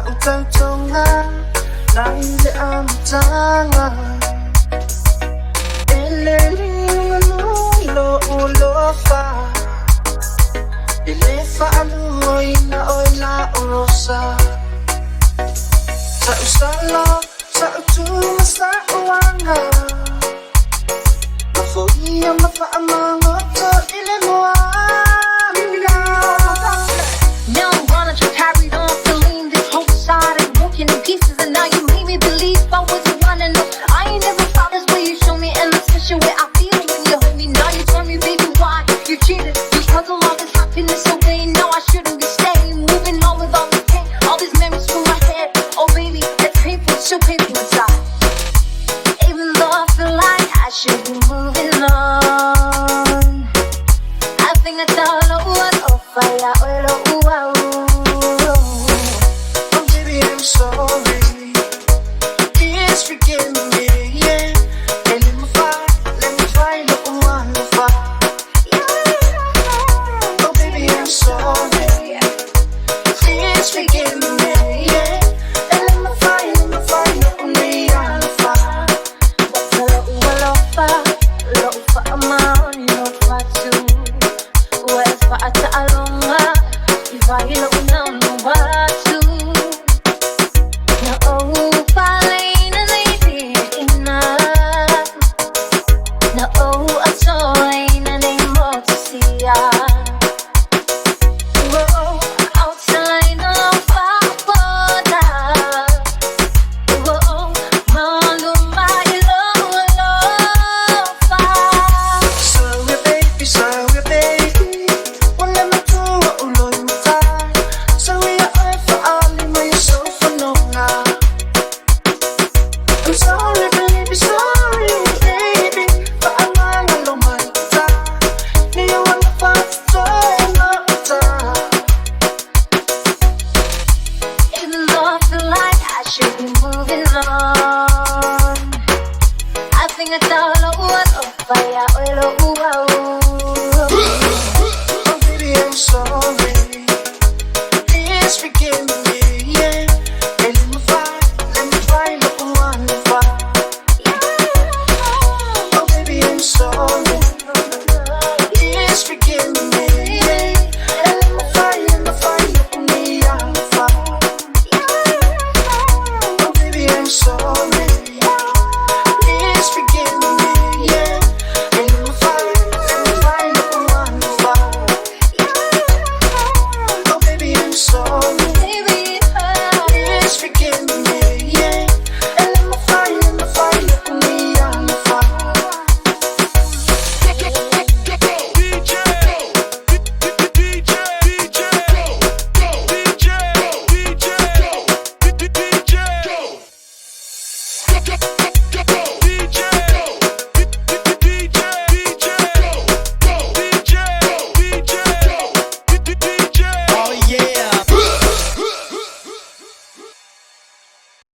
utang-tungan Naili ang tangan Ililing ulo pa Ilifa aluoy na oy la urosa Sa usalo, sa utuma sa uwanga Mafo iya mapaamangot to ilimuan Now I'm gonna try carried on feeling this whole side and broken in pieces and now you made me believe I wasn't running up. I ain't never felt this way you show me and the special way I feel when you hold me. Now you tell me baby why you cheated. You puzzle all this happiness away. Now I shouldn't be staying, moving on with all this pain, all these memories through my head. Oh baby, it's painful, so painful inside. Even though I feel like I should be moving on, I think I thought I was on fire. Oh baby, I'm sorry Please forgive me, yeah Hey, let me find the one to find Oh baby, I'm sorry Please forgive me, yeah Hey, let me find the only one to find I'm sorry, baby, sorry, baby But I'm not alone, my time You want to fight, so not time Even though I feel like I should be moving on, I think I thought I was on fire. Oh baby, I'm sorry Please forgive me, yeah Hey, let me find the one to find Oh baby, I'm sorry Please forgive me, yeah Hey, let me find the only one to find Oh baby, I'm sorry